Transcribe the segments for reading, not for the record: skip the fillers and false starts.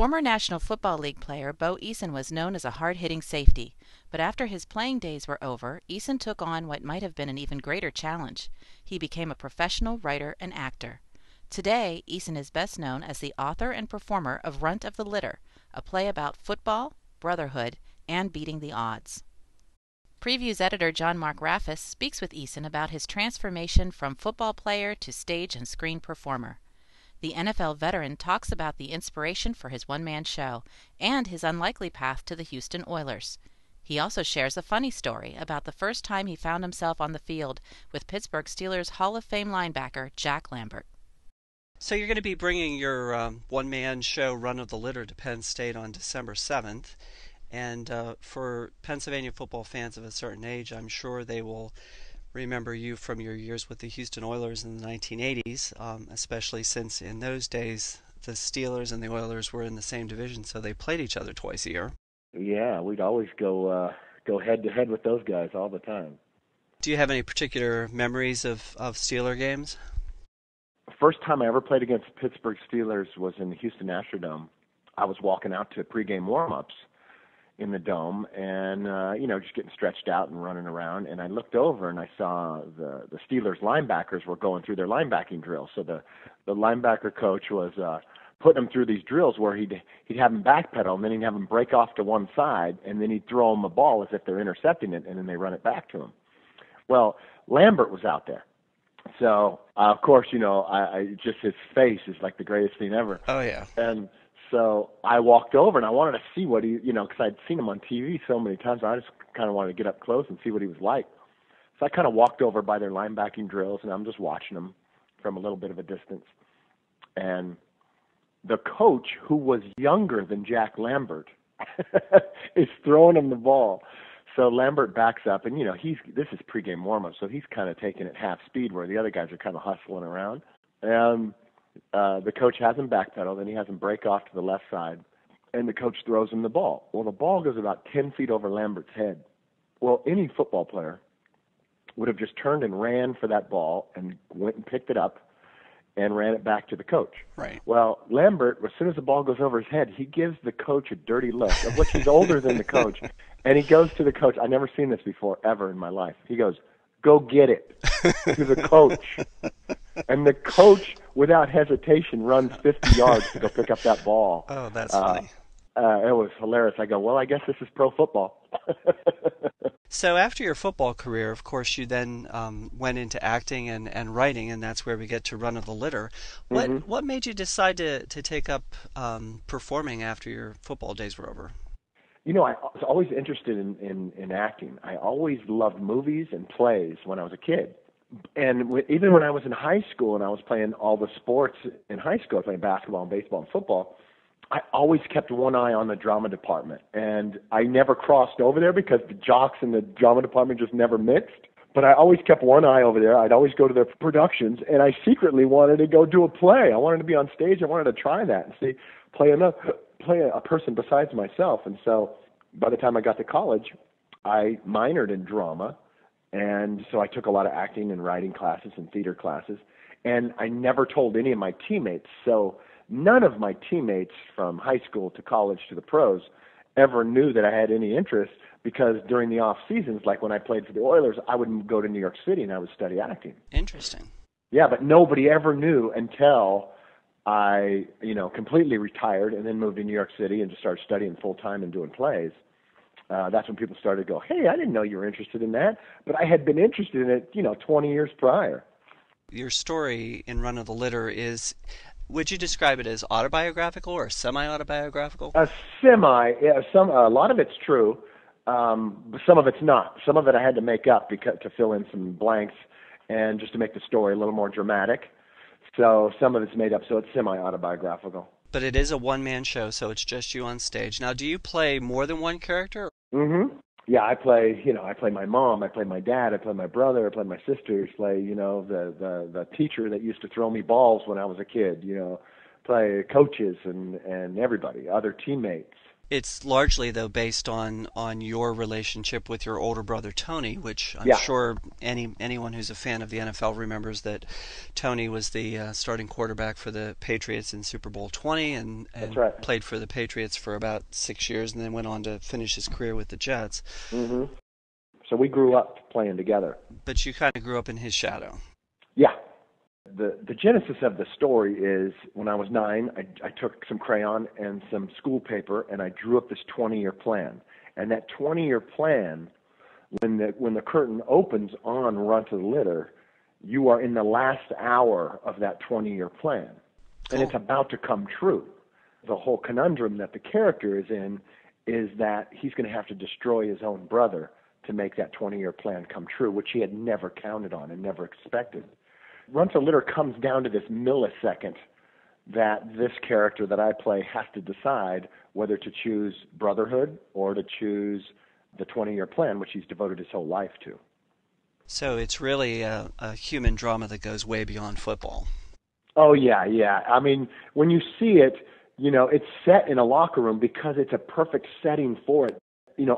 Former National Football League player Bo Eason was known as a hard-hitting safety, but after his playing days were over, Eason took on what might have been an even greater challenge. He became a professional writer and actor. Today, Eason is best known as the author and performer of Runt of the Litter, a play about football, brotherhood, and beating the odds. PreViews editor John Mark Rafacz speaks with Eason about his transformation from football player to stage and screen performer. The NFL veteran talks about the inspiration for his one-man show and his unlikely path to the Houston Oilers. He also shares a funny story about the first time he found himself on the field with Pittsburgh Steelers Hall of Fame linebacker Jack Lambert. So you're going to be bringing your one-man show Run of the Litter to Penn State on December 7th. And for Pennsylvania football fans of a certain age, I'm sure they will remember you from your years with the Houston Oilers in the 1980s, especially since in those days the Steelers and the Oilers were in the same division, so they played each other twice a year. Yeah, we'd always go head-to-head with those guys all the time. Do you have any particular memories of Steeler games? First time I ever played against the Pittsburgh Steelers was in the Houston Astrodome. I was walking out to pregame warm-ups in the dome and, just getting stretched out and running around. And I looked over and I saw the Steelers linebackers were going through their linebacking drills. So the linebacker coach was putting them through these drills where he'd have them backpedal and then he'd have them break off to one side and then he'd throw them a ball as if they're intercepting it and then they run it back to him. Well, Lambert was out there. So, of course, I just his face is like the greatest thing ever. Oh, yeah. And so I walked over and I wanted to see what he, because I'd seen him on TV so many times. I just kind of wanted to get up close and see what he was like. So I kind of walked over by their linebacking drills and I'm just watching them from a little bit of a distance. And the coach, who was younger than Jack Lambert, is throwing him the ball. So Lambert backs up and, this is pregame warm-up, so he's kind of taking it half speed where the other guys are kind of hustling around. And the coach has him backpedal, then he has him break off to the left side, and the coach throws him the ball. Well, the ball goes about 10 feet over Lambert's head. Well, any football player would have just turned and ran for that ball and went and picked it up and ran it back to the coach. Right. Well, Lambert, as soon as the ball goes over his head, he gives the coach a dirty look, of which he's older than the coach, and he goes to the coach. I've never seen this before, ever in my life. He goes, "Go get it," to the coach. And the coach, without hesitation, runs 50 yards to go pick up that ball. Oh, that's funny. It was hilarious. I go, well, I guess this is pro football. So after your football career, of course, you then went into acting and writing, and that's where we get to Run of the Litter. What made you decide to take up performing after your football days were over? I was always interested in acting. I always loved movies and plays when I was a kid. And even when I was in high school and I was playing all the sports in high school, I was playing basketball and baseball and football, I always kept one eye on the drama department. And I never crossed over there because the jocks in the drama department just never mixed. But I always kept one eye over there. I'd always go to their productions, and I secretly wanted to go do a play. I wanted to be on stage. I wanted to try that and play a person besides myself. And so by the time I got to college, I minored in drama. And so I took a lot of acting and writing classes and theater classes, and I never told any of my teammates. So none of my teammates from high school to college to the pros ever knew that I had any interest, because during the off seasons, like when I played for the Oilers, I would go to New York City and I would study acting. Interesting. Yeah, but nobody ever knew until I, completely retired and then moved to New York City and just started studying full time and doing plays. That's when people started to go, hey, I didn't know you were interested in that. But I had been interested in it, 20 years prior. Your story in Run of the Litter is, would you describe it as autobiographical or semi-autobiographical? A lot of it's true, but some of it's not. Some of it I had to make up to fill in some blanks and just to make the story a little more dramatic. So some of it's made up, so it's semi-autobiographical. But it is a one-man show, so it's just you on stage. Now, do you play more than one character? Mm-hmm. Yeah, I play my mom, I play my dad, I play my brother, I play my sisters, play, the teacher that used to throw me balls when I was a kid, play coaches and everybody, other teammates. It's largely, though, based on your relationship with your older brother Tony, which I'm Yeah, sure anyone who's a fan of the NFL remembers that Tony was the starting quarterback for the Patriots in Super Bowl 20 that's and right. played for the Patriots for about 6 years and then went on to finish his career with the Jets. hmm So we grew up playing together. But you kind of grew up in his shadow. Yeah. The genesis of the story is when I was 9, I took some crayon and some school paper and I drew up this 20-year plan. And that 20-year plan, when the curtain opens on Runt of the Litter, you are in the last hour of that 20-year plan. Cool. And it's about to come true. The whole conundrum that the character is in is that he's going to have to destroy his own brother to make that 20-year plan come true, which he had never counted on and never expected. Runt of the Litter comes down to this millisecond that this character that I play has to decide whether to choose brotherhood or to choose the 20-year plan, which he's devoted his whole life to. So it's really a human drama that goes way beyond football. Oh, yeah, yeah. I mean, when you see it, it's set in a locker room because it's a perfect setting for it.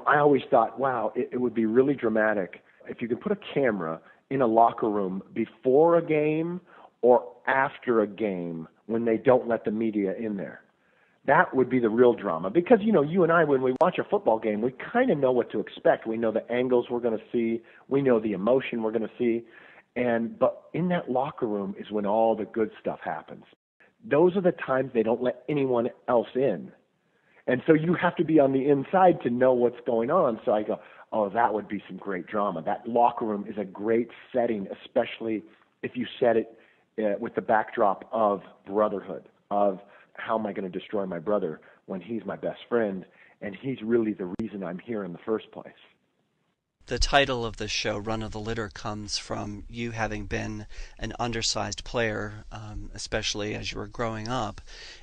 I always thought, wow, it would be really dramatic if you could put a camera in a locker room before a game or after a game when they don't let the media in there. That would be the real drama because, you and I, when we watch a football game, we kind of know what to expect. We know the angles we're going to see. We know the emotion we're going to see. But in that locker room is when all the good stuff happens. Those are the times they don't let anyone else in. And so you have to be on the inside to know what's going on. So I go, oh, that would be some great drama. That locker room is a great setting, especially if you set it with the backdrop of brotherhood, of how am I going to destroy my brother when he's my best friend, and he's really the reason I'm here in the first place. The title of the show, Run of the Litter, comes from you having been an undersized player, especially as you were growing up.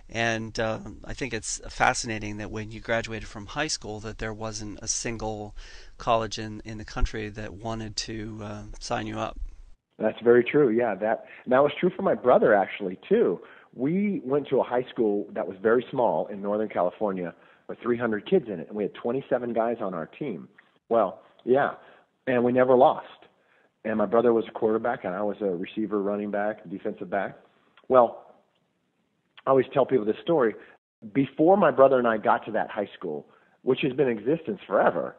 And I think it's fascinating that when you graduated from high school that there wasn't a single college in the country that wanted to sign you up. That's very true, yeah. That was true for my brother, actually, too. We went to a high school that was very small in Northern California with 300 kids in it, and we had 27 guys on our team. Well, yeah, and we never lost. And my brother was a quarterback, and I was a receiver, running back, defensive back. Well, I always tell people this story. Before my brother and I got to that high school, which has been in existence forever,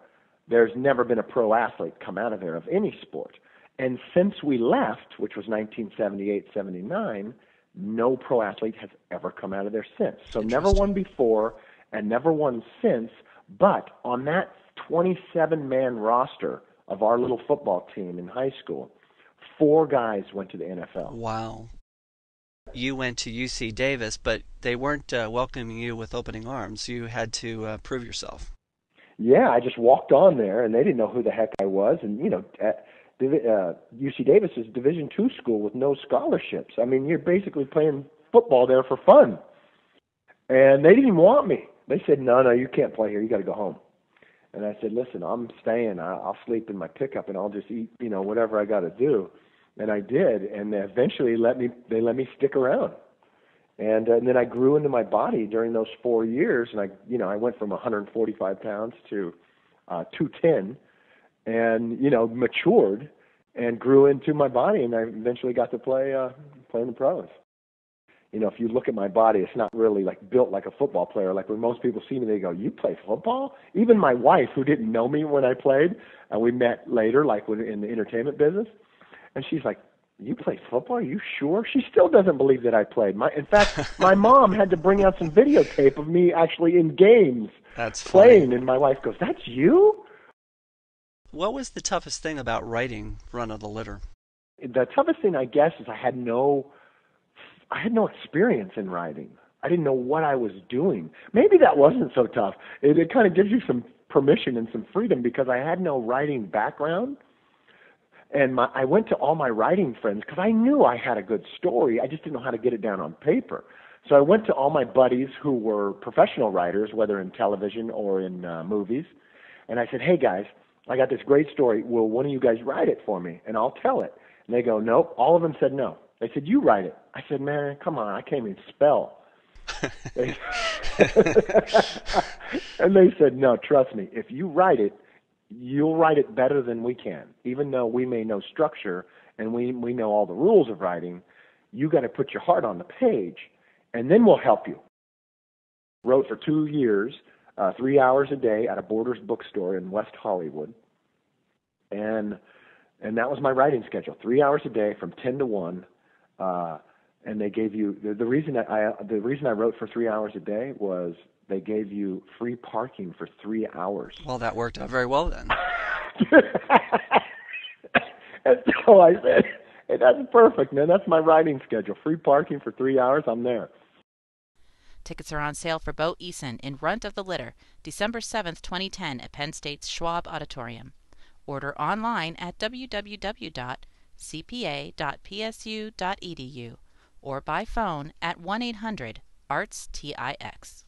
there's never been a pro athlete come out of there of any sport. And since we left, which was 1978-79, no pro athlete has ever come out of there since. So never won before and never won since, but on that 27-man roster of our little football team in high school, 4 guys went to the NFL. Wow. You went to UC Davis, but they weren't welcoming you with opening arms. You had to prove yourself. Yeah, I just walked on there, and they didn't know who the heck I was. And, UC Davis is a Division II school with no scholarships. I mean, you're basically playing football there for fun. And they didn't even want me. They said, no, you can't play here. You got to go home. And I said, listen, I'm staying. I'll sleep in my pickup, and I'll just eat, whatever I got to do. And I did, and eventually they let me stick around. And then I grew into my body during those 4 years, and I went from 145 pounds to 210, and matured and grew into my body, and I eventually got to play in the pros. If you look at my body, it's not really built like a football player. Like when most people see me, they go, "You play football?" Even my wife, who didn't know me when I played, and we met later, in the entertainment business, and she's like, "You play football? Are you sure?" She still doesn't believe that I played. In fact, my mom had to bring out some videotape of me actually in games playing, and my wife goes, "That's you?" What was the toughest thing about writing Run of the Litter? The toughest thing, I guess, is I had no experience in writing. I didn't know what I was doing. Maybe that wasn't so tough. It kind of gives you some permission and some freedom because I had no writing background. And I went to all my writing friends because I knew I had a good story. I just didn't know how to get it down on paper. So I went to all my buddies who were professional writers, whether in television or in movies, and I said, "Hey, guys, I got this great story. Will one of you guys write it for me, and I'll tell it?" And they go, "Nope." All of them said no. They said, "You write it." I said, "Man, come on, I can't even spell." And they said, no, trust me, if you write it, you'll write it better than we can. Even though we may know structure and we know all the rules of writing, you got to put your heart on the page, and then we'll help you. Wrote for 2 years, 3 hours a day at a Borders bookstore in West Hollywood. And that was my writing schedule, 3 hours a day from 10 to 1. And they gave you, the reason I wrote for 3 hours a day was they gave you free parking for 3 hours. Well, that worked out very well then. And so I said, hey, that's perfect, man. That's my writing schedule. Free parking for 3 hours, I'm there. Tickets are on sale for Bo Eason in Runt of the Litter, December 7th, 2010 at Penn State's Schwab Auditorium. Order online at www.cpa.psu.edu or by phone at 1-800-ARTS-TIX.